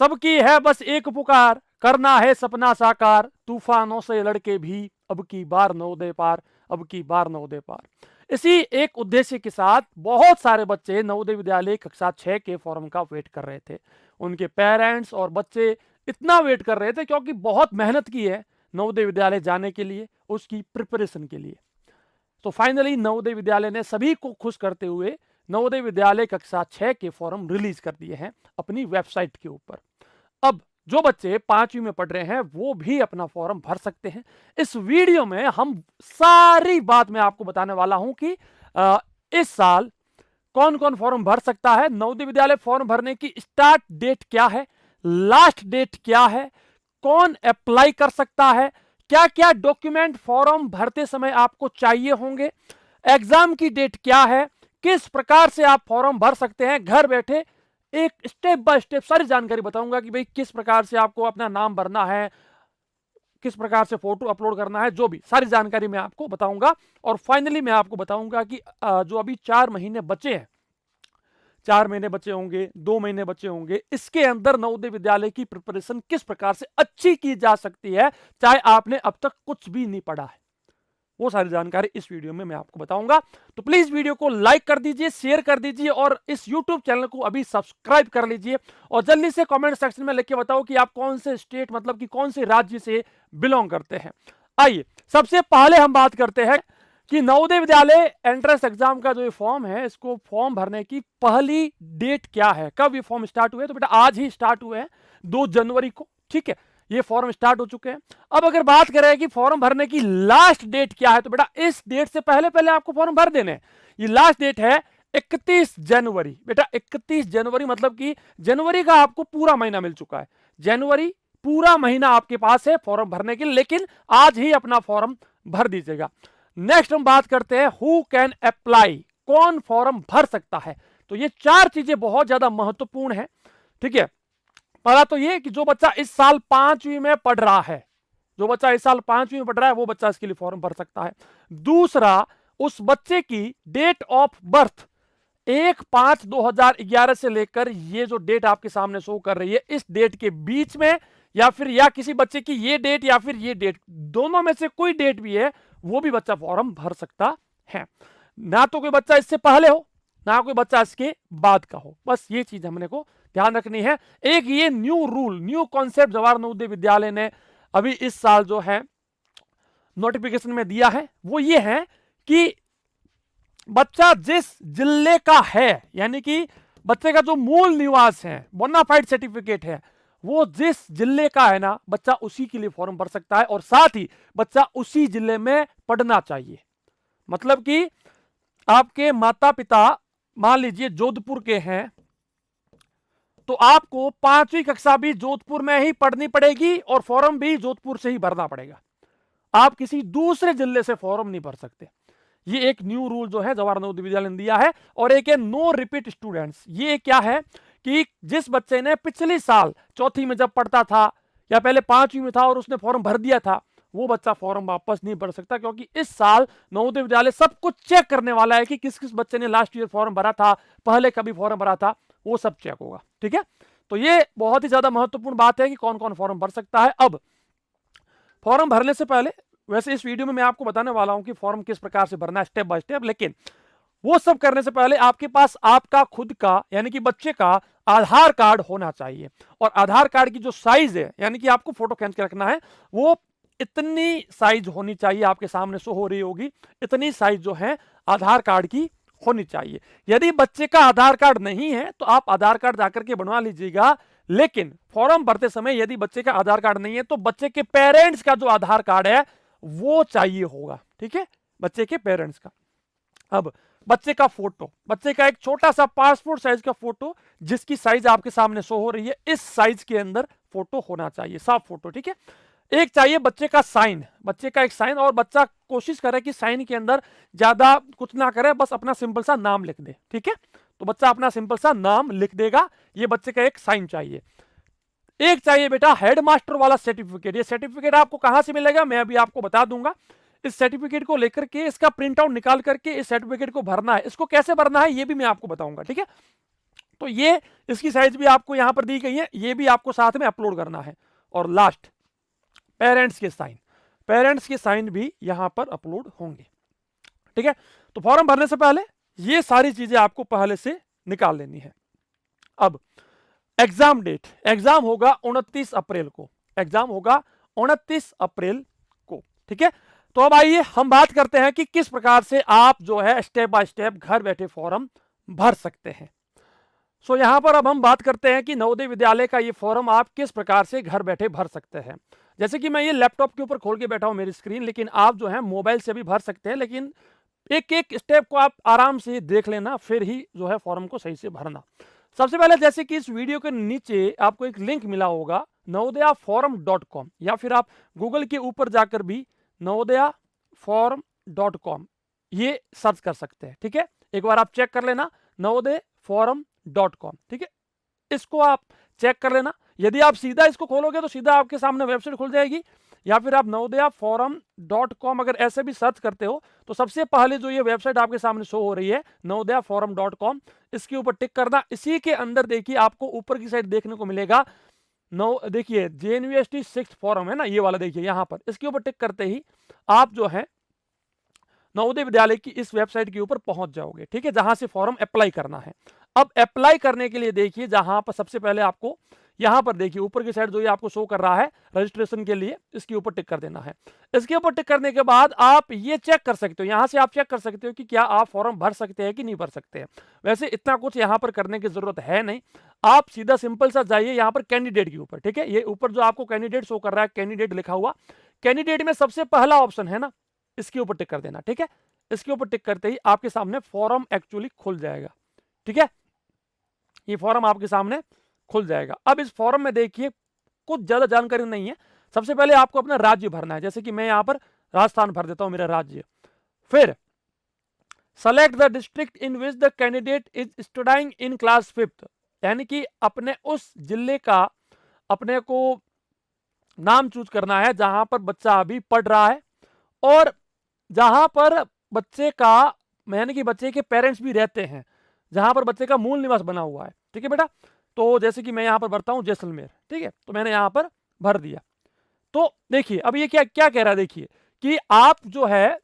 सबकी है बस एक पुकार, करना है सपना साकार, तूफानों से लड़के भी अब की बार नवोदय पार, अब की बार नवोदय पार। इसी एक उद्देश्य के साथ बहुत सारे बच्चे नवोदय विद्यालय कक्षा 6 के फॉर्म का वेट कर रहे थे। उनके पेरेंट्स और बच्चे इतना वेट कर रहे थे क्योंकि बहुत मेहनत की है नवोदय विद्यालय जाने के लिए, उसकी प्रिपरेशन के लिए। तो फाइनली नवोदय विद्यालय ने सभी को खुश करते हुए नवोदय विद्यालय कक्षा 6 के फॉर्म रिलीज कर दिए हैं अपनी वेबसाइट के ऊपर। अब जो बच्चे 5वीं में पढ़ रहे हैं वो भी अपना फॉर्म भर सकते हैं। इस वीडियो में हम सारी बात मैं आपको बताने वाला हूं कि इस साल कौन कौन फॉर्म भर सकता है, नवोदय विद्यालय फॉर्म भरने की स्टार्ट डेट क्या है, लास्ट डेट क्या है, कौन अप्लाई कर सकता है, क्या क्या डॉक्यूमेंट फॉर्म भरते समय आपको चाहिए होंगे, एग्जाम की डेट क्या है, किस प्रकार से आप फॉर्म भर सकते हैं घर बैठे। एक स्टेप बाय स्टेप सारी जानकारी बताऊंगा कि भाई किस प्रकार से आपको अपना नाम भरना है, किस प्रकार से फोटो अपलोड करना है, जो भी सारी जानकारी मैं आपको बताऊंगा। और फाइनली मैं आपको बताऊंगा कि जो अभी 4 महीने बचे हैं, 4 महीने बचे होंगे, 2 महीने बचे होंगे, इसके अंदर नवोदय विद्यालय की प्रिपरेशन किस प्रकार से अच्छी की जा सकती है, चाहे आपने अब तक कुछ भी नहीं पढ़ा है। वो सारी जानकारी इस वीडियो में मैं आपको बताऊंगा। तो प्लीज वीडियो को लाइक कर दीजिए, शेयर कर दीजिए और इस यूट्यूब चैनल को अभी सब्सक्राइब कर लीजिए। और जल्दी से कमेंट सेक्शन में लिख के बताओ कि आप कौन से स्टेट मतलब कि कौन से राज्य से बिलोंग करते हैं। आइए सबसे पहले हम बात करते हैं कि नवोदय विद्यालय एंट्रेंस एग्जाम का जो ये फॉर्म है, इसको फॉर्म भरने की पहली डेट क्या है, कब ये फॉर्म स्टार्ट हुए। तो बेटा आज ही स्टार्ट हुए हैं, 2 जनवरी को। ठीक है, ये फॉर्म स्टार्ट हो चुके हैं। अब अगर बात करें कि फॉर्म भरने की लास्ट डेट क्या है, तो बेटा इस डेट से पहले पहले आपको फॉर्म भर देने हैं। ये लास्ट डेट है 31 जनवरी। बेटा 31 जनवरी मतलब कि जनवरी का आपको पूरा महीना मिल चुका है। जनवरी पूरा महीना आपके पास है फॉर्म भरने के लिए, लेकिन आज ही अपना फॉर्म भर दीजिएगा। नेक्स्ट हम बात करते हैं हु कैन अप्लाई, कौन फॉर्म भर सकता है। तो ये 4 चीजें बहुत ज्यादा महत्वपूर्ण है। ठीक है, पहला तो ये कि जो बच्चा इस साल 5वीं में पढ़ रहा है, जो बच्चा इस साल 5वीं में पढ़ रहा है वो बच्चा इसके लिए फॉर्म भर सकता है। दूसरा, उस बच्चे की डेट ऑफ बर्थ 1/5/2011 से लेकर ये जो डेट आपके सामने शो कर रही है, इस डेट के बीच में या किसी बच्चे की ये डेट या फिर ये डेट, दोनों में से कोई डेट भी है, वो भी बच्चा फॉर्म भर सकता है। ना तो कोई बच्चा इससे पहले हो, ना कोई बच्चा इसके बाद का हो। बस ये चीज हमने को ध्यान रखनी है। एक ये new rule, new concept Jawahar Navodaya Vidyalaya ने अभी इस साल जो है नोटिफिकेशन में दिया है, वो ये है कि बच्चा जिस जिले का है, यानी कि बच्चे का जो मूल निवास है, बोनाफाइड सर्टिफिकेट है, वो जिस जिले का है ना, बच्चा उसी के लिए फॉर्म भर सकता है। और साथ ही बच्चा उसी जिले में पढ़ना चाहिए। मतलब कि आपके माता पिता मान लीजिए जोधपुर के हैं, तो आपको 5वीं कक्षा भी जोधपुर में ही पढ़नी पड़ेगी और फॉर्म भी जोधपुर से ही भरना पड़ेगा। आप किसी दूसरे जिले से फॉर्म नहीं भर सकते। ये एक न्यू रूल जो है जवाहर नवोदय विद्यालय ने दिया है। और एक है नो रिपीट स्टूडेंट्स। ये क्या है कि जिस बच्चे ने पिछले साल 4थी में जब पढ़ता था या पहले 5वीं में था और उसने फॉर्म भर दिया था, वो बच्चा फॉर्म वापस नहीं भर सकता, क्योंकि इस साल नवोदय विद्यालय सब कुछ चेक करने वाला है कि किस किस बच्चे ने लास्ट ईयर फॉर्म भरा था, पहले कभी फॉर्म भरा था, वो सब चेक होगा। ठीक है, तो ये बहुत ही ज्यादा महत्वपूर्ण बात है कि कौन कौन फॉर्म भर सकता है। अब फॉर्म भरने से पहले, वैसे इस वीडियो में मैं आपको बताने वाला हूं कि फॉर्म किस प्रकार से भरना है स्टेप बाय स्टेप, लेकिन वो सब करने से पहले आपके पास आपका खुद का यानी कि बच्चे का आधार कार्ड होना चाहिए। और आधार कार्ड की जो साइज है, यानी कि आपको फोटो खींच के रखना है, वो इतनी साइज होनी चाहिए, आपके सामने शो हो रही होगी, इतनी साइज जो है आधार कार्ड की होनी चाहिए। यदि बच्चे का आधार कार्ड नहीं है तो आप आधार कार्ड जाकर के बनवा लीजिएगा, लेकिन फॉर्म भरते समय यदि बच्चे का आधार कार्ड नहीं है तो बच्चे के पेरेंट्स का जो आधार कार्ड है वो चाहिए होगा। ठीक है, बच्चे के पेरेंट्स का। अब बच्चे का फोटो, बच्चे का एक छोटा सा पासपोर्ट साइज का फोटो, जिसकी साइज आपके सामने शो हो रही है, इस साइज के अंदर फोटो होना चाहिए, साफ फोटो। ठीक है, एक चाहिए बच्चे का साइन, बच्चे का एक साइन, और बच्चा कोशिश करे कि साइन के अंदर ज्यादा कुछ ना करे, बस अपना सिंपल सा नाम लिख दे। ठीक है, तो बच्चा अपना सिंपल सा नाम लिख देगा, ये बच्चे का एक साइन चाहिए। एक चाहिए बेटा हेडमास्टर वाला सर्टिफिकेट। ये सर्टिफिकेट आपको कहां से मिलेगा मैं अभी आपको बता दूंगा। इस सर्टिफिकेट को लेकर के इसका प्रिंट आउट निकाल करके इस सर्टिफिकेट को भरना है। इसको कैसे भरना है ये भी मैं आपको बताऊंगा। ठीक है, तो ये इसकी साइज भी आपको यहां पर दी गई है, ये भी आपको साथ में अपलोड करना है। और लास्ट पेरेंट्स के साइन, पेरेंट्स के साइन भी यहां पर अपलोड होंगे। ठीक है, तो फॉर्म भरने से पहले ये सारी चीजें आपको पहले से निकाल लेनी है। अब एग्जाम डेट, एग्जाम होगा 29 अप्रैल को, एग्जाम होगा 29 अप्रैल को। ठीक है, तो अब आइए हम बात करते हैं कि किस प्रकार से आप जो है स्टेप बाय स्टेप घर बैठे फॉर्म भर सकते हैं। सो यहां पर अब हम बात करते हैं कि नवोदय विद्यालय का ये फॉर्म आप किस प्रकार से घर बैठे भर सकते हैं। जैसे कि मैं ये लैपटॉप के ऊपर खोल के बैठा हूं मेरी स्क्रीन, लेकिन आप जो है मोबाइल से भी भर सकते हैं, लेकिन एक एक स्टेप को आप आराम से देख लेना, फिर ही जो है फॉर्म को सही से भरना। सबसे पहले जैसे कि इस वीडियो के नीचे आपको एक लिंक मिला होगा navodaya.forum.com, या फिर आप गूगल के ऊपर जाकर भी navodaya.forum.com ये सर्च कर सकते हैं। ठीक है, एक बार आप चेक कर लेना navodaya.forum.com। ठीक है, इसको आप चेक कर लेना। यदि आप सीधा इसको खोलोगे तो सीधा आपके सामने वेबसाइट खुल जाएगी, या फिर आप navodaya.forum.com अगर ऐसे भी सर्च करते हो तो सबसे पहले जो ये वेबसाइट आपके सामने शो हो रही है navodaya.forum.com, इसके ऊपर टिक करना। इसी के अंदर देखिए आपको ऊपर की साइड देखने को मिलेगा देखिए JNUST 6th फॉरम है ना, ये वाला देखिए यहां पर, इसके ऊपर टिक करते ही आप जो है नवोदय विद्यालय की इस वेबसाइट के ऊपर पहुंच जाओगे। ठीक है, जहां से फॉर्म अप्लाई करना है। अब अप्लाई करने के लिए देखिए जहां पर सबसे पहले आपको यहां पर देखिए ऊपर की साइड जो ये आपको शो कर रहा है रजिस्ट्रेशन के लिए, इसके ऊपर टिक कर देना है। इसके ऊपर टिक करने के बाद आप ये चेक कर सकते हो, यहां से आप चेक कर सकते हो कि क्या आप फॉर्म भर सकते हैं कि नहीं भर सकते हैं। वैसे इतना कुछ यहां पर करने की जरूरत है नहीं, आप सीधा सिंपल सा जाइए यहां पर कैंडिडेट के ऊपर। ठीक है, ये ऊपर जो आपको कैंडिडेट शो कर रहा है, कैंडिडेट लिखा हुआ, कैंडिडेट में सबसे पहला ऑप्शन है ना, इसके ऊपर टिक कर देना। ठीक है, इसके ऊपर टिक करते ही आपके सामने फॉर्म एक्चुअली खुल जाएगा। ठीक है, ये फॉर्म आपके सामने खुल जाएगा। अब इस फॉर्म में देखिए कुछ ज्यादा जानकारी नहीं है। सबसे पहले आपको अपना राज्य भरना है, जैसे कि मैं यहां पर राजस्थान भर देता हूं मेरा राज्य। फिर select the district in which the candidate is studying in class 5th, यानी कि अपने उस जिले का अपने को नाम चूज करना है जहां पर बच्चा अभी पढ़ रहा है, और जहां पर बच्चे का यानी कि बच्चे के पेरेंट्स भी रहते हैं, जहां पर बच्चे का मूल निवास बना हुआ है। ठीक है बेटा, तो जैसे कि मैं यहां पर भरता हूं जैसलमेर। ठीक है, तो मैंने यहां पर भर दिया। तो देखिए अब ये क्या क्या कह रहा है, देखिए कि आप जो है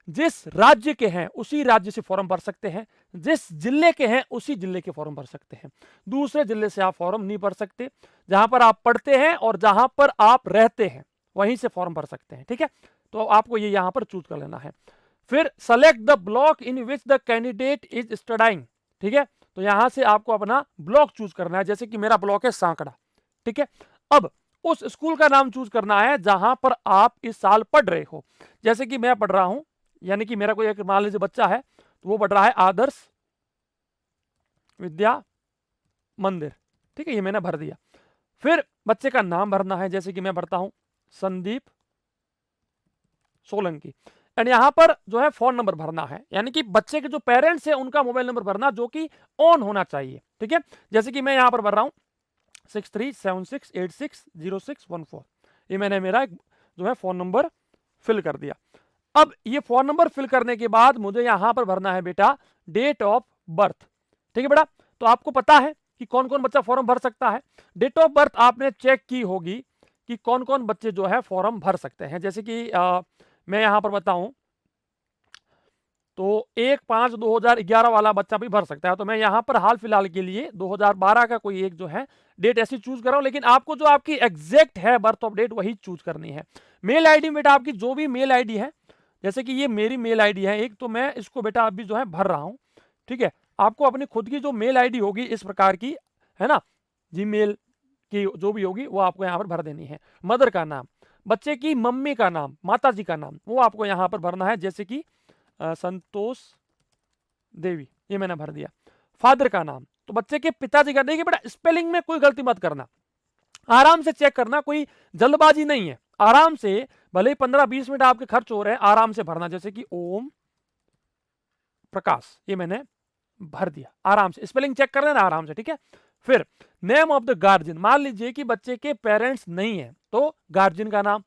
जिस राज्य के हैं उसी राज्य से फॉर्म भर सकते हैं, जिस जिले के हैं उसी जिले के फॉर्म भर सकते हैं। दूसरे जिले से आप फॉर्म नहीं भर सकते। जहां पर आप पढ़ते हैं और जहां पर आप रहते हैं वहीं से फॉर्म भर सकते हैं। ठीक है, तो आपको ये यहां पर चूज कर लेना है। फिर select the block in which the candidate is studying. ठीक है, तो यहां से आपको अपना ब्लॉक चूज करना है, जैसे कि मेरा ब्लॉक है सांकड़ा। ठीक है, अब उस स्कूल का नाम चूज करना है जहां पर आप इस साल पढ़ रहे हो। जैसे कि मैं पढ़ रहा हूं, यानी कि मेरा कोई एक मान लीजिए बच्चा है तो वो पढ़ रहा है आदर्श विद्या मंदिर। ठीक है, ये मैंने भर दिया। फिर बच्चे का नाम भरना है, जैसे कि मैं भरता हूं संदीप सोलंकी। एंड यहां पर जो है फोन नंबर भरना है, यानी कि बच्चे के जो पेरेंट्स है उनका मोबाइल नंबर भरना जो कि ऑन होना चाहिए। ठीक है, जैसे कि मैं यहां पर भर रहा हूं 6376860614, ये मैंने मेरा जो है फोन नंबर फिल कर दिया। अब ये फोन नंबर फिल करने के बाद मुझे यहां पर भरना है बेटा डेट ऑफ बर्थ। ठीक है बेटा, तो आपको पता है कि कौन कौन बच्चा फॉर्म भर सकता है। डेट ऑफ बर्थ आपने चेक की होगी कि कौन कौन बच्चे जो है फॉर्म भर सकते हैं। जैसे कि मैं यहां पर बताऊं तो 1/5/2011 वाला बच्चा भी भर सकता है। तो मैं यहां पर हाल फिलहाल के लिए 2012 का कोई एक जो है डेट ऐसी चूज कर रहा हूं, लेकिन आपको जो आपकी एग्जैक्ट है बर्थ ऑफ डेट वही चूज करनी है। मेल आईडी बेटा आपकी जो भी मेल आईडी है, जैसे कि ये मेरी मेल आईडी है एक, तो मैं इसको बेटा अभी जो है भर रहा हूं। ठीक है, आपको अपनी खुद की जो मेल आईडी होगी इस प्रकार की है ना, जीमेल की जो भी होगी वो आपको यहां पर भर देनी है। मदर का नाम, बच्चे की मम्मी का नाम, माता जी का नाम, वो आपको यहां पर भरना है, जैसे कि संतोष देवी, ये मैंने भर दिया। फादर का नाम, तो बच्चे के पिताजी का, देखिए बेटा स्पेलिंग में कोई गलती मत करना, आराम से चेक करना, कोई जल्दबाजी नहीं है, आराम से, भले ही 15-20 मिनट आपके खर्च हो रहे हैं, आराम से भरना। जैसे कि ओम प्रकाश, ये मैंने भर दिया, आराम से स्पेलिंग चेक कर लेना आराम से। ठीक है, फिर नेम ऑफ द गार्जियन, मान लीजिए कि बच्चे के पेरेंट्स नहीं है तो गार्जियन का नाम,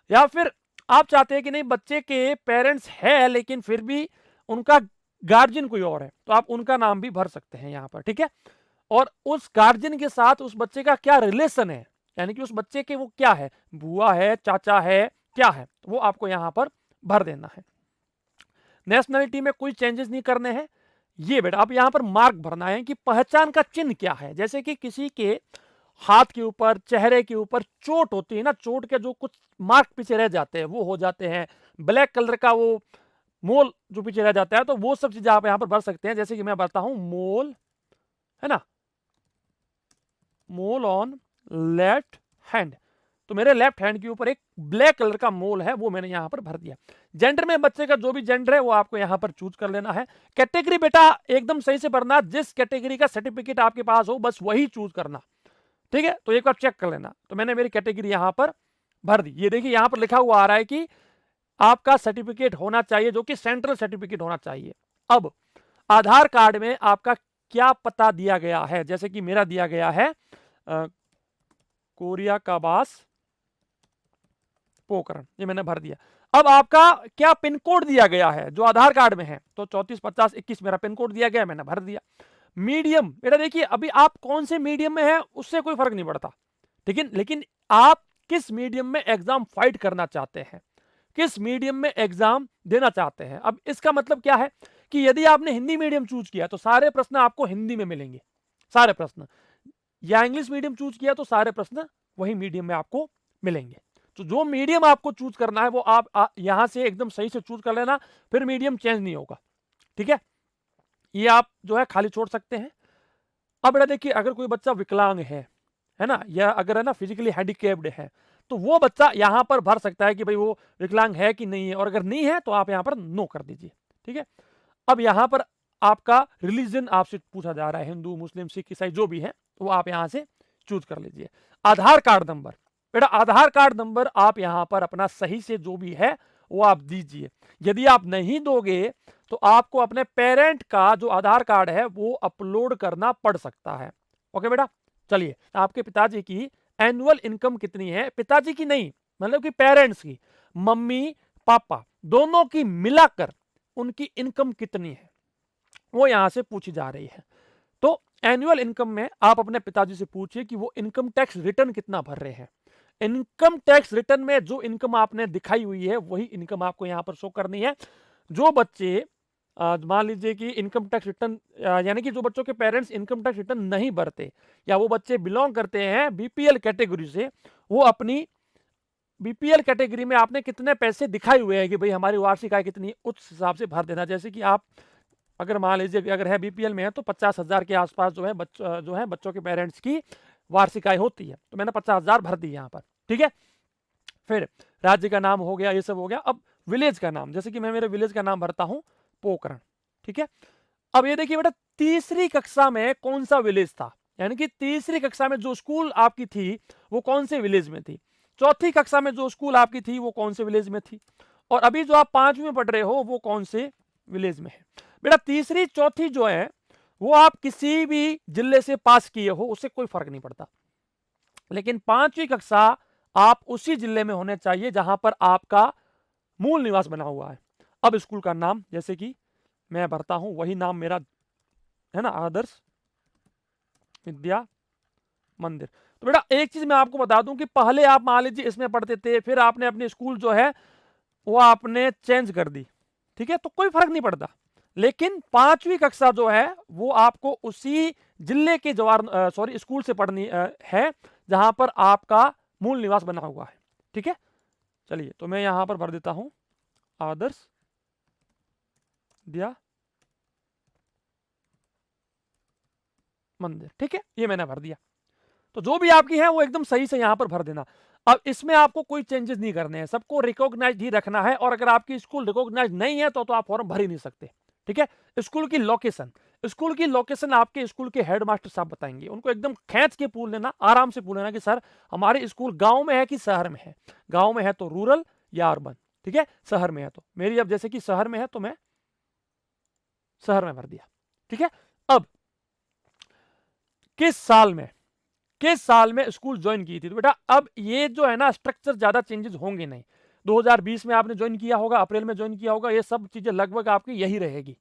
या फिर आप चाहते हैं कि नहीं बच्चे के पेरेंट्स है लेकिन फिर भी उनका गार्जियन कोई और है तो आप उनका नाम भी भर सकते हैं यहां पर। ठीक है, और उस गार्जियन के साथ उस बच्चे का क्या रिलेशन है, यानी कि उस बच्चे के वो क्या है, बुआ है, चाचा है, क्या है, वो आपको यहां पर भर देना है। नेशनलिटी में कोई चेंजेस नहीं करने हैं। ये बेटा अब यहां पर मार्क भरना है कि पहचान का चिन्ह क्या है, जैसे कि किसी के हाथ के ऊपर, चेहरे के ऊपर चोट होती है ना, चोट के जो कुछ मार्क पीछे रह जाते हैं वो हो जाते हैं, ब्लैक कलर का वो मोल जो पीछे रह जाता है, तो वो सब चीजें आप यहां पर भर सकते हैं। जैसे कि मैं भरता हूं मोल, है ना, मोल ऑन लेफ्ट हैंड, तो मेरे लेफ्ट हैंड के ऊपर एक ब्लैक कलर का मोल है, वो मैंने यहां पर भर दिया। जेंडर में बच्चे का जो भी जेंडर है वो आपको यहां पर चूज कर लेना है। कैटेगरी बेटा एकदम सही से भरना, जिस कैटेगरी का सर्टिफिकेट आपके पास हो बस वही चूज करना, ठीक है। तो एक बार चेक कर लेना, तो मैंने मेरी कैटेगरी यहां पर भर दी। ये देखिए यहां पर लिखा हुआ आ रहा है कि आपका सर्टिफिकेट होना चाहिए जो कि सेंट्रल सर्टिफिकेट होना चाहिए। अब आधार कार्ड में आपका क्या पता दिया गया है, जैसे कि मेरा दिया गया है कोरिया काबास पोकरण, ये मैंने भर दिया। अब आपका क्या पिन कोड दिया गया है जो आधार कार्ड में है, तो 345021 मेरा पिन कोड दिया गया, मैंने भर दिया। मीडियम बेटा देखिए अभी आप कौन से मीडियम में है उससे कोई फर्क नहीं पड़ता, ठीक है, लेकिन आप किस मीडियम में एग्जाम फाइट करना चाहते हैं, किस मीडियम में एग्जाम देना चाहते हैं। अब इसका मतलब क्या है कि यदि आपने हिंदी मीडियम चूज किया तो सारे प्रश्न आपको हिंदी में मिलेंगे, सारे प्रश्न, या इंग्लिश मीडियम चूज किया तो सारे प्रश्न वही मीडियम में आपको मिलेंगे। तो जो मीडियम आपको चूज करना है वो आप यहां से एकदम सही से चूज कर लेना, फिर मीडियम चेंज नहीं होगा, ठीक है। ये आप जो है खाली छोड़ सकते हैं। अब बेटा देखिए अगर कोई बच्चा विकलांग है ना, या अगर है ना फिजिकली हैंडीकेप्ड है, तो वो बच्चा यहां पर भर सकता है कि भाई वो विकलांग है कि नहीं है, और अगर नहीं है तो आप यहां पर नो कर दीजिए, ठीक है। अब यहां पर आपका रिलीजन आपसे पूछा जा रहा है, हिंदू, मुस्लिम, सिख, ईसाई जो भी है वो आप यहां से चूज कर लीजिए। आधार कार्ड नंबर बेटा, आधार कार्ड नंबर आप यहां पर अपना सही से जो भी है वो आप दीजिए। यदि आप नहीं दोगे तो आपको अपने पेरेंट का जो आधार कार्ड है वो अपलोड करना पड़ सकता है। ओके बेटा, चलिए आपके पिताजी की एनुअल इनकम कितनी है, पिताजी की नहीं मतलब कि पेरेंट्स की, मम्मी पापा दोनों की मिलाकर उनकी इनकम कितनी है वो यहां से पूछी जा रही है। तो एनुअल इनकम में आप अपने पिताजी से पूछिए कि वो इनकम टैक्स रिटर्न कितना भर रहे हैं। इनकम टैक्स रिटर्न में जो इनकम आपने दिखाई हुई है वही इनकम आपको यहां पर शो करनी है। जो बच्चे मान लीजिए कि इनकम टैक्स रिटर्न यानी कि जो बच्चों के पेरेंट्स इनकम टैक्स रिटर्न नहीं भरते, या वो बच्चे बिलोंग करते हैं बीपीएल कैटेगरी से, वो अपनी बीपीएल कैटेगरी में आपने कितने पैसे दिखाए हुए हैं कि भाई हमारी वार्षिक आय कितनी, उस हिसाब से भर देना। जैसे कि आप अगर मान लीजिए अगर है बीपीएल में है तो 50,000 के आसपास जो है बच्चों के पेरेंट्स की वार्षिक आय होती है, तो मैंने 50,000 भर दी यहाँ पर, ठीक है। फिर राज्य का नाम हो गया, ये सब हो गया। अब विलेज का नाम, जैसे कि मैं मेरे विलेज का नाम भरता हूं पोकरण, ठीक है। अब ये देखिए बेटा तीसरी कक्षा में कौन सा विलेज था, यानी कि तीसरी कक्षा में जो स्कूल आपकी थी वो कौन से विलेज में थी, चौथी कक्षा में जो स्कूल आपकी थी वो कौन से विलेज में थी, और अभी जो आप 5वीं में पढ़ रहे हो वो कौन से विलेज में है। बेटा तीसरी चौथी जो है वो आप किसी भी जिले से पास किए हो उससे कोई फर्क नहीं पड़ता, लेकिन 5वीं कक्षा आप उसी जिले में होने चाहिए जहां पर आपका मूल निवास बना हुआ है। अब स्कूल का नाम जैसे कि मैं भरता हूं वही नाम मेरा है ना, आदर्श विद्या मंदिर। तो बेटा एक चीज मैं आपको बता दूं कि पहले आप मान लीजिए इसमें पढ़ते थे, फिर आपने अपनी स्कूल जो है वो आपने चेंज कर दी, ठीक है, तो कोई फर्क नहीं पड़ता। लेकिन 5वीं कक्षा जो है वो आपको उसी जिले के जवाहर स्कूल से पढ़नी है जहां पर आपका मूल निवास बना हुआ है, ठीक है। चलिए तो मैं यहां पर भर देता हूं आदर्श विद्या मंदिर, ठीक है, ये मैंने भर दिया। तो जो भी आपकी है वो एकदम सही से यहां पर भर देना। अब इसमें आपको कोई चेंजेस नहीं करने हैं, सबको रिकॉग्नाइज ही रखना है, और अगर आपकी स्कूल रिकॉग्नाइज नहीं है तो आप फॉर्म भर ही नहीं सकते, ठीक है। स्कूल की लोकेशन, स्कूल की लोकेशन आपके स्कूल के हेडमास्टर साहब बताएंगे, उनको एकदम खींच के पूछ लेना, आराम से पूछ लेना कि सर हमारे स्कूल गांव में है कि शहर में है, गांव में है तो रूरल या अर्बन, ठीक है, शहर में है तो मेरी, अब जैसे कि शहर में है तो मैं शहर में भर दिया, ठीक है। अब किस साल में स्कूल ज्वाइन की थी, तो बेटा अब ये जो है ना स्ट्रक्चर ज्यादा चेंजेस होंगे नहीं। 2020 में आपने ज्वाइन किया होगा, अप्रैल में ज्वाइन किया होगा, ये सब चीजें लगभग आपकी यही रहेगी,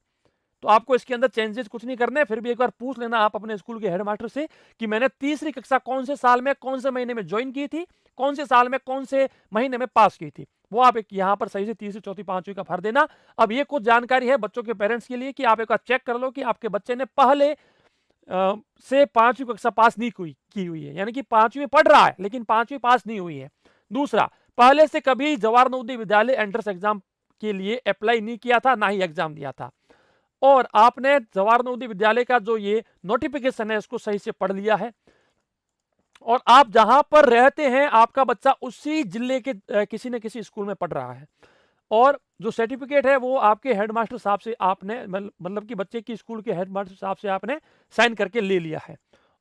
तो आपको इसके अंदर चेंजेस कुछ नहीं करने, फिर भी एक बार पूछ लेना आप अपने स्कूल के हेडमास्टर से कि मैंने तीसरी कक्षा कौन से साल में कौन से महीने में ज्वाइन की थी, कौन से साल में कौन से महीने में पास की थी, वो आप एक यहाँ पर सही से तीसरी चौथी पांचवी का भर देना। अब ये कुछ जानकारी है बच्चों के पेरेंट्स के लिए कि आप एक बार चेक कर लो कि आपके बच्चे ने पहले से पांचवी कक्षा पास नहीं की हुई है, यानी कि पांचवी में पढ़ रहा है लेकिन पांचवी पास नहीं हुई है। दूसरा, पहले से कभी जवाहर नवोदय विद्यालय एंट्रेंस एग्जाम के लिए अप्लाई नहीं किया था, ना ही एग्जाम दिया था, और आपने जवाहर नवोदय विद्यालय का जो ये नोटिफिकेशन है उसको सही से पढ़ लिया है, और आप जहां पर रहते हैं आपका बच्चा उसी जिले के किसी न किसी स्कूल में पढ़ रहा है, और जो सर्टिफिकेट है वो आपके हेडमास्टर साहब से आपने मतलब कि बच्चे की स्कूल के हेडमास्टर साहब से आपने साइन करके ले लिया है,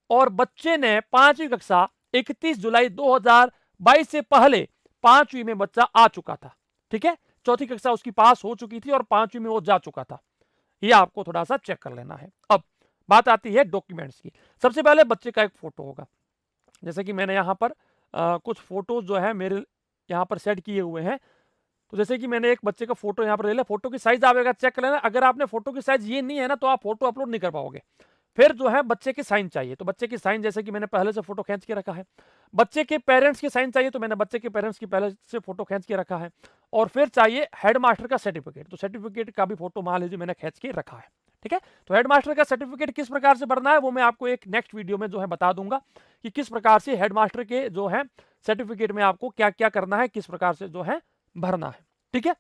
और बच्चे ने पांचवी कक्षा 31 जुलाई 2022 से पहले पांचवी में बच्चा आ चुका था, ठीक है, चौथी कक्षा उसकी पास हो चुकी थी और पांचवी में वो जा चुका था, ये आपको थोड़ा सा चेक कर लेना है। अब बात आती है डॉक्यूमेंट्स की। सबसे पहले बच्चे का एक फोटो होगा, जैसे कि मैंने यहाँ पर कुछ फोटोज जो है मेरे यहाँ पर सेट किए हुए हैं, तो जैसे कि मैंने एक बच्चे का फोटो यहाँ पर ले लिया, फोटो की साइज आप चेक कर लेना, अगर आपने फोटो की साइज ये नहीं है ना तो आप फोटो अपलोड नहीं कर पाओगे। फिर जो है बच्चे के साइन चाहिए, तो बच्चे की साइन जैसे कि मैंने पहले से फोटो खींच के रखा है। बच्चे के पेरेंट्स की साइन चाहिए, तो मैंने बच्चे के पेरेंट्स की पहले से फोटो खींच के रखा है। और फिर चाहिए हेडमास्टर का सर्टिफिकेट, तो सर्टिफिकेट का भी फोटो मान लीजिए मैंने खींच के रखा है, ठीक है। तो हेडमास्टर का सर्टिफिकेट किस प्रकार से भरना है वो मैं आपको एक नेक्स्ट वीडियो में जो है बता दूंगा कि किस प्रकार से हेडमास्टर के जो है सर्टिफिकेट में आपको क्या क्या करना है, किस प्रकार से जो है भरना है, ठीक है।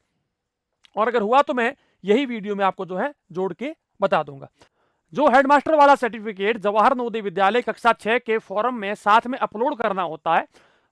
और अगर हुआ तो मैं यही वीडियो में आपको जो है जोड़ के बता दूंगा। जो हेडमास्टर वाला सर्टिफिकेट जवाहर नवोदय विद्यालय कक्षा 6 के फॉर्म में साथ में अपलोड करना होता है,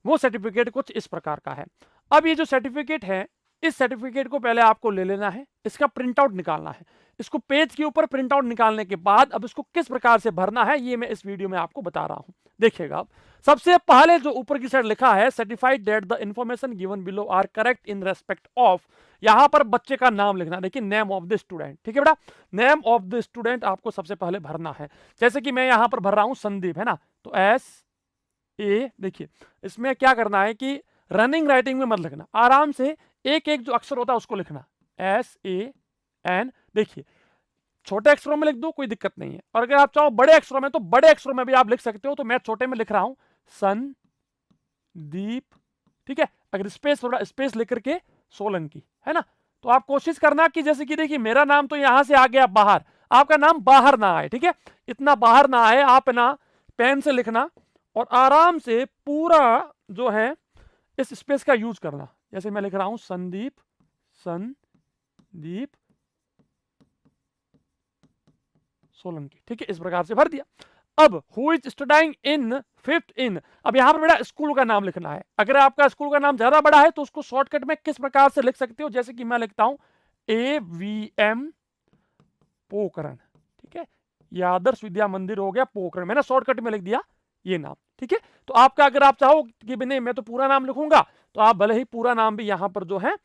वो सर्टिफिकेट कुछ इस प्रकार का है। अब ये जो सर्टिफिकेट है, इस सर्टिफिकेट को पहले आपको ले लेना है, इसका प्रिंट आउट निकालना है। इसको पेज के ऊपर प्रिंट आउट निकालने के बाद अब इसको किस प्रकार से भरना है ये मैं इस वीडियो में आपको बता रहा हूं। देखिएगा, अब सबसे पहले जो ऊपर की साइड लिखा है certified that the information given below are correct in respect of, यहां पर बच्चे का नाम लिखना, देखिए नेम ऑफ द स्टूडेंट, ठीक है बेटा, नेम ऑफ द स्टूडेंट आपको सबसे पहले भरना है। जैसे कि मैं यहां पर भर रहा हूं संदीप, है ना, तो SA, देखिए इसमें क्या करना है कि रनिंग राइटिंग में मत लिखना, आराम से एक एक जो अक्षर होता है उसको लिखना, SAN, देखिए छोटे अक्षरों में लिख दो कोई दिक्कत नहीं है, और अगर आप चाहो बड़े अक्षरों में तो बड़े अक्षरों में भी आप लिख सकते हो, तो मैं छोटे में लिख रहा हूं संदीप, ठीक है। अगर स्पेस थोड़ा स्पेस लेकर के सोलंकी, है ना, तो आप कोशिश करना कि जैसे कि देखिए मेरा नाम तो यहां से आ गया बाहर, आपका नाम बाहर ना आए, ठीक है, इतना बाहर ना आए, आप ना पेन से लिखना और आराम से पूरा जो है इस स्पेस का यूज करना। जैसे मैं लिख रहा हूं संदीप सोलंकी, ठीक है, इस प्रकार से भर दिया। अब who is studying in 5th इन, अब यहां पर बेटा स्कूल का नाम लिखना है। अगर आपका स्कूल का नाम ज्यादा बड़ा है तो उसको शॉर्टकट में किस प्रकार से लिख सकते हो, जैसे कि मैं लिखता हूं AVM पोखरण, ठीक है, या आदर्श विद्या मंदिर हो गया पोखरण, मैंने शॉर्टकट में लिख दिया ये नाम, ठीक है। तो आपका अगर आप चाहो कि नहीं मैं तो पूरा नाम लिखूंगा, तो आप भले ही पूरा नाम भी यहां पर जो है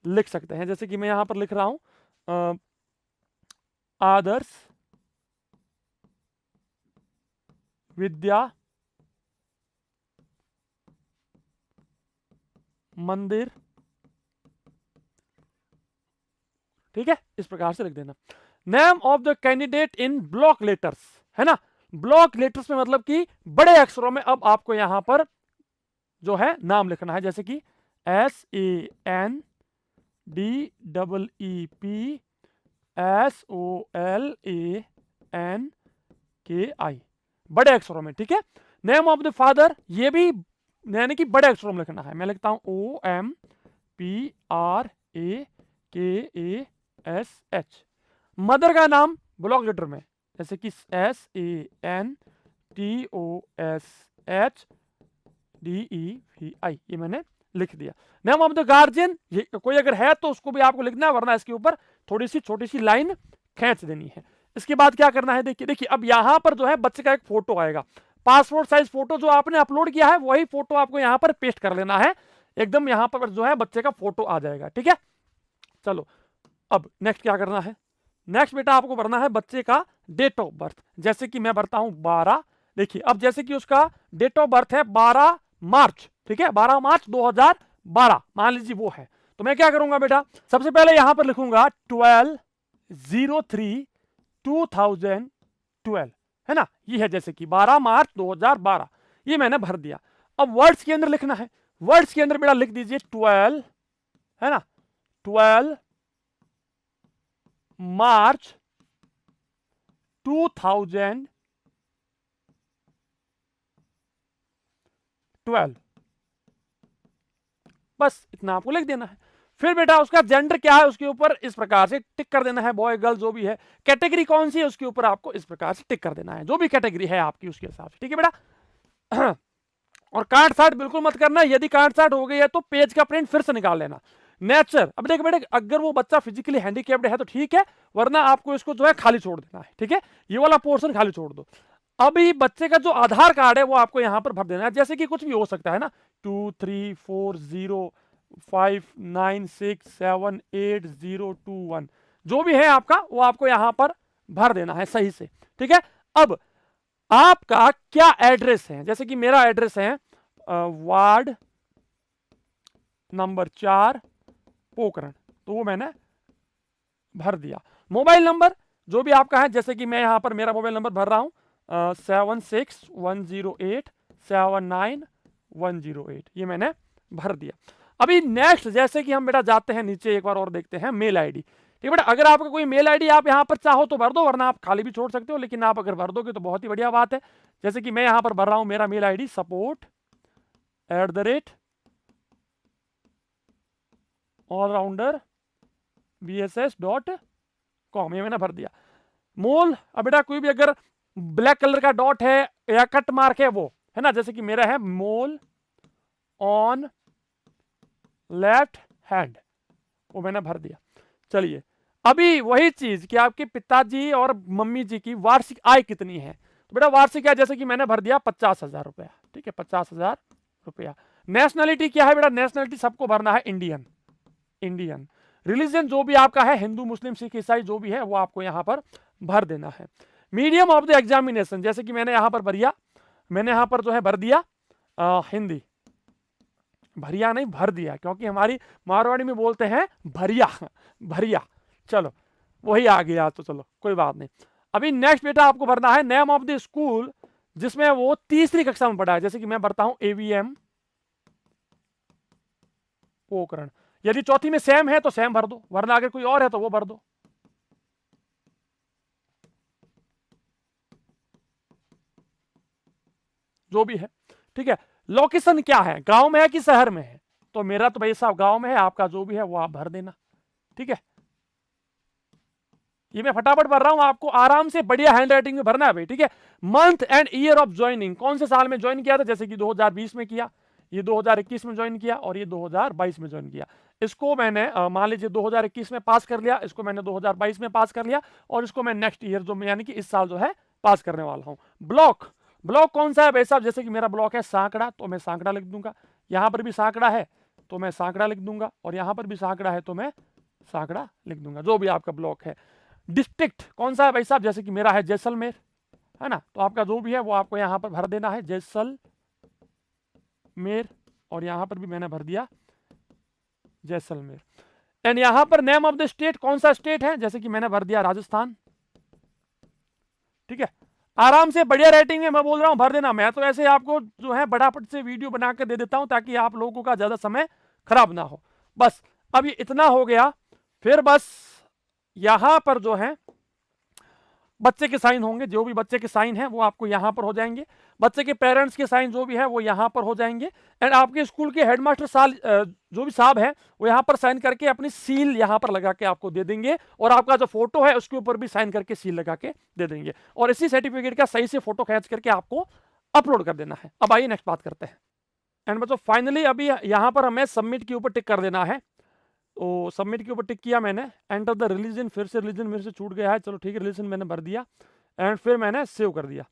लिख सकते हैं। जैसे कि मैं यहां पर लिख रहा हूं आदर्श विद्या मंदिर, ठीक है, इस प्रकार से लिख देना। Name of the candidate in block letters, है ना, ब्लॉक लेटर्स में मतलब कि बड़े अक्षरों में अब आपको यहां पर जो है नाम लिखना है, जैसे कि SANDEEPSOLANKI, बड़े अक्षरों में, ठीक है। नेम ऑफ द फादर, ये भी यानी कि बड़े अक्षरों में लिखना है, मैं लिखता हूं OMPRAKASH। मदर का नाम ब्लॉक लेटर में, जैसे कि SANTOSHDEVI, ये मैंने लिख दिया। नेम ऑफ द गार्जियन, ये कोई अगर है तो उसको भी आपको लिखना है, वरना इसके ऊपर थोड़ी सी छोटी सी लाइन खींच देनी है। इसके बाद क्या करना है, देखिए देखिए अब यहां पर जो है बच्चे का एक फोटो आएगा, पासपोर्ट साइज फोटो जो आपने अपलोड किया है वही फोटो आपको यहां पर पेस्ट कर लेना है, एकदम यहां पर जो है बच्चे का फोटो आ जाएगा, ठीक है। चलो अब नेक्स्ट क्या करना है, नेक्स्ट बेटा आपको भरना है बच्चे का डेट ऑफ बर्थ, जैसे कि मैं भरता हूं 12, देखिए अब जैसे कि उसका डेट ऑफ बर्थ है 12 मार्च, ठीक है, 12 मार्च 2012 मान लीजिए वो है, तो मैं क्या करूंगा बेटा, सबसे पहले यहां पर लिखूंगा 12/03 2012, है ना, ये है जैसे कि 12 मार्च 2012, ये मैंने भर दिया। अब वर्ड्स के अंदर लिखना है, वर्ड्स के अंदर बेटा लिख दीजिए 12, है ना, 12 मार्च 2012, बस इतना आपको लिख देना है। फिर बेटा उसका जेंडर क्या है उसके ऊपर इस प्रकार से टिक कर देना है, बॉय गर्ल जो भी है। कैटेगरी कौन सी है उसके ऊपर आपको इस प्रकार से टिक कर देना है, जो भी कैटेगरी है आपकी उसके हिसाब से, ठीक है बेटा। और काट साट बिल्कुल मत करना, यदि काट साट हो गई है तो पेज का प्रिंट फिर से निकाल लेना। नेचर, अब देख बेटे अगर वो बच्चा फिजिकली हैंडीकैप्ड है तो ठीक है, वरना आपको इसको जो है खाली छोड़ देना है, ठीक है, ये वाला पोर्शन खाली छोड़ दो। अभी बच्चे का जो आधार कार्ड है वो आपको यहां पर भर देना है, जैसे कि कुछ भी हो सकता है ना, 234059678021, जो भी है आपका वो आपको यहां पर भर देना है सही से, ठीक है। अब आपका क्या एड्रेस है, जैसे कि मेरा एड्रेस है वार्ड नंबर 4 पोखरण, तो वो मैंने भर दिया। मोबाइल नंबर जो भी आपका है, जैसे कि मैं यहां पर मेरा मोबाइल नंबर भर रहा हूं 7610879108, ये मैंने भर दिया। अभी नेक्स्ट जैसे कि हम बेटा जाते हैं नीचे एक बार और देखते हैं मेल आईडी, ठीक बेटा। अगर आपका कोई मेल आईडी आप यहां पर चाहो तो भर दो, वरना आप खाली भी छोड़ सकते हो, लेकिन आप अगर भर दोगे तो बहुत ही बढ़िया बात है। जैसे कि मैं यहां पर भर रहा हूं मेरा मेल आईडी support@allrounder.bss.com, ये मैंने भर दिया। मोल, अब बेटा कोई भी अगर ब्लैक कलर का डॉट है या कट मार्क है वो, है ना, जैसे कि मेरा है मोल ऑन लेफ्ट हैंड, वो मैंने भर दिया। चलिए अभी वही चीज कि आपके पिताजी और मम्मी जी की वार्षिक आय कितनी है, तो बेटा वार्षिक आय जैसे कि मैंने भर दिया 50,000 रुपया, ठीक है, 50,000 रुपया। नेशनलिटी क्या है बेटा, नेशनलिटी सबको भरना है इंडियन, इंडियन। रिलीजन जो भी आपका है हिंदू मुस्लिम सिख ईसाई जो भी है वो आपको यहां पर भर देना है। मीडियम ऑफ द एग्जामिनेशन जैसे कि मैंने यहां पर भरिया, मैंने यहां पर जो है भर दिया हिंदी, भरिया नहीं भर दिया, क्योंकि हमारी मारवाड़ी में बोलते हैं भरिया, भरिया, चलो वही आ गया, तो चलो कोई बात नहीं। अभी नेक्स्ट बेटा आपको भरना है नेम ऑफ द स्कूल जिसमें वो तीसरी कक्षा में पढ़ा है, जैसे कि मैं भरता हूं AVM पोखरण। यदि चौथी में सेम है तो सेम भर दो, वरना अगर कोई और है तो वो भर दो। जो भी है, ठीक है। लोकेशन क्या है, गांव में है कि शहर में है, तो मेरा तो भाई साहब गांव में है, आपका जो भी है वो आप भर देना, ठीक है। ये मैं फटाफट भर रहा हूं, आपको आराम से बढ़िया हैंड राइटिंग में भरना है भाई, ठीक है। Month and year of joining, कौन से साल में ज्वाइन किया था, जैसे कि 2020 में किया, ये 2021 में ज्वाइन किया और ये 2022 में ज्वाइन किया। इसको मैंने मान लीजिए 2021 में पास कर लिया, इसको मैंने 2022 में पास कर लिया, और इसको मैं नेक्स्ट ईयर जो यानी कि इस साल जो है पास करने वाला हूं। ब्लॉक, ब्लॉक कौन सा है भाई साहब, जैसे कि मेरा ब्लॉक है सांकड़ा, तो मैं सांकड़ा लिख दूंगा। यहां पर भी सांकड़ा है तो मैं सांकड़ा लिख दूंगा, और यहां पर भी सांकड़ा है तो मैं सांकड़ा लिख दूंगा, जो भी आपका ब्लॉक है। डिस्ट्रिक्ट कौन सा है भाई साहब, जैसे कि मेरा है जैसलमेर, है ना, तो आपका जो भी है वो आपको यहां पर भर देना है जैसलमेर, और यहां पर भी मैंने भर दिया जैसलमेर। एंड यहां पर नेम ऑफ द स्टेट, कौन सा स्टेट है, जैसे कि मैंने भर दिया राजस्थान, ठीक है। आराम से बढ़िया राइटिंग में मैं बोल रहा हूं भर देना। मैं तो ऐसे आपको जो है बड़ापट से वीडियो बनाकर दे देता हूं ताकि आप लोगों का ज्यादा समय खराब ना हो। बस अब ये इतना हो गया, फिर बस यहां पर जो है बच्चे के साइन होंगे, जो भी बच्चे के साइन हैं वो आपको यहां पर हो जाएंगे, बच्चे के पेरेंट्स के साइन जो भी है वो यहां पर हो जाएंगे। एंड आपके स्कूल के हेडमास्टर जो भी साहब है वो यहां पर साइन करके अपनी सील यहां पर लगा के आपको दे देंगे, और आपका जो फोटो है उसके ऊपर भी साइन करके सील लगा के दे देंगे, और इसी सर्टिफिकेट का सही से फोटो खींच करके आपको अपलोड कर देना है। अब आइए नेक्स्ट बात करते हैं। एंड बच्चों फाइनली अभी यहां पर हमें सबमिट के ऊपर टिक कर देना है, तो सबमिट के ऊपर टिक किया मैंने। एंटर द रिलीजन, फिर से रिलीजन मेरे से छूट गया है, चलो ठीक है, रिलीजन मैंने भर दिया, एंड फिर मैंने सेव कर दिया।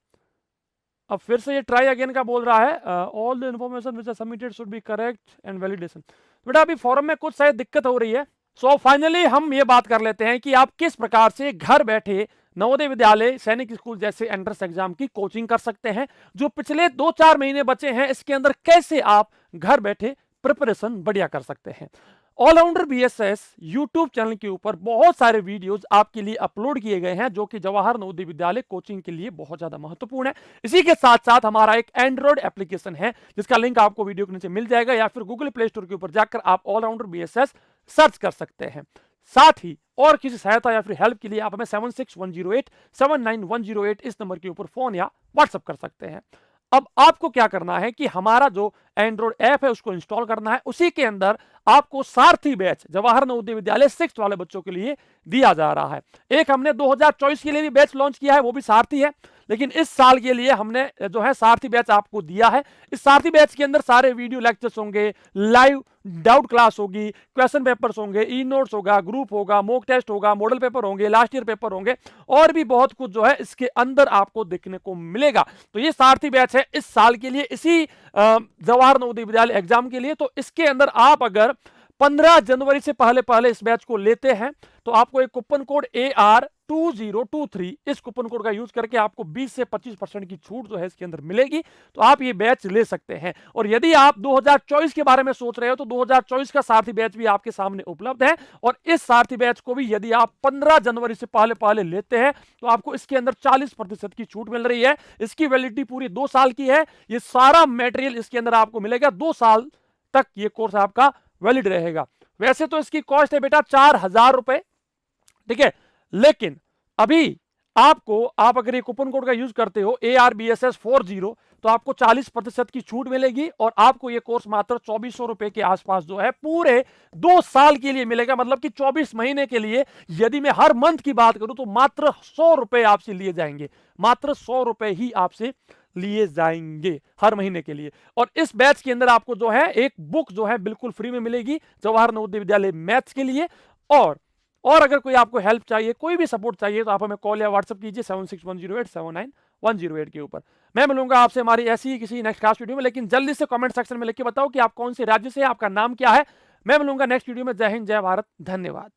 अब फिर से ये ट्राई अगेन का बोल रहा है, all the information which are submitted should be correct and validation. बेटा अभी फॉर्म में कुछ शायद दिक्कत हो रही है। सो फाइनली हम ये बात कर लेते हैं कि आप किस प्रकार से घर बैठे नवोदय विद्यालय, सैनिक स्कूल जैसे एंट्रेंस एग्जाम की कोचिंग कर सकते हैं। जो पिछले 2-4 महीने बचे हैं इसके अंदर कैसे आप घर बैठे प्रिपरेशन बढ़िया कर सकते हैं। ऑलराउंडर बीएसएस यूट्यूब चैनल के ऊपर बहुत सारे वीडियोस आपके लिए अपलोड किए गए हैं जो कि जवाहर नवोदय विद्यालय कोचिंग के लिए बहुत ज्यादा महत्वपूर्ण है। इसी के साथ साथ हमारा एक एंड्रॉइड एप्लीकेशन है जिसका लिंक आपको वीडियो के नीचे मिल जाएगा, या फिर गूगल प्ले स्टोर के ऊपर जाकर आप ऑलराउंडर बीएसएस सर्च कर सकते हैं। साथ ही और किसी सहायता या फिर हेल्प के लिए आप हमें 7610879108 इस नंबर के ऊपर फोन या व्हाट्सएप कर सकते हैं। अब आपको क्या करना है कि हमारा जो एंड्रॉइड ऐप है उसको इंस्टॉल करना है। उसी के अंदर आपको सारथी बैच जवाहर नवोदय विद्यालय 6th वाले बच्चों के लिए दिया जा रहा है। एक हमने 2024 के लिए भी बैच लॉन्च किया है, वो भी सारथी है, लेकिन इस साल के लिए हमने जो है सारथी बैच आपको दिया है। इस सारथी बैच के अंदर सारे वीडियो लेक्चर्स होंगे, लाइव डाउट क्लास होगी, क्वेश्चन पेपर्स होंगे, ई नोट्स होगा, ग्रुप होगा, मॉक टेस्ट होगा, मॉडल पेपर होंगे, लास्ट ईयर पेपर होंगे, और भी बहुत कुछ जो है इसके अंदर आपको देखने को मिलेगा। तो ये सारथी बैच है इस साल के लिए, इसी जवाहर नवोदय विद्यालय एग्जाम के लिए। तो इसके अंदर आप अगर 15 जनवरी से पहले इस बैच को लेते हैं तो आपको एक कूपन कोड AR2023 इस कूपन कोड का यूज करके आपको 20 से 25% की छूट जो है इसके अंदर मिलेगी। तो आप ये बैच ले सकते हैं। और यदि आप 2024 के बारे में सोच रहे हो तो 2024 का सारथी बैच भी आपके सामने उपलब्ध है, और इस सारथी बैच को भी यदि आप 15 जनवरी से पहले लेते हैं तो आपको इसके अंदर 40% की छूट मिल रही है। इसकी वैलिडिटी पूरी 2 साल की है। ये सारा मटेरियल इसके अंदर आपको मिलेगा, 2 साल तक ये कोर्स आपका वैलिड रहेगा। वैसे तो इसकी कॉस्ट है बेटा 4000 रुपए, ठीक है, लेकिन अभी आपको आप अगर ये कूपन कोड का यूज करते हो ARBSS40 तो आपको 40% की छूट मिलेगी, और आपको ये कोर्स मात्र 2400 रुपए के आसपास जो है पूरे 2 साल के लिए मिलेगा। मतलब कि 24 महीने के लिए यदि मैं हर मंथ की बात करूं तो मात्र 100 रुपए आपसे लिए जाएंगे, मात्र 100 रुपए ही आपसे लिए जाएंगे हर महीने के लिए। और इस बैच के अंदर आपको जो है एक बुक जो है बिल्कुल फ्री में मिलेगी जवाहर नवोदय विद्यालय मैथ्स के लिए। और अगर कोई आपको हेल्प चाहिए, कोई भी सपोर्ट चाहिए, तो आप हमें कॉल या व्हाट्सएप कीजिए 7610879108 के ऊपर। मैं मिलूंगा आपसे हमारी ऐसी ही किसी नेक्स्ट क्लास वीडियो में, लेकिन जल्दी से कमेंट सेक्शन में लिख के बताओ कि आप कौन से राज्य से, आपका नाम क्या है। मैं मिलूंगा नेक्स्ट वीडियो में। जय हिंद, जय भारत, धन्यवाद।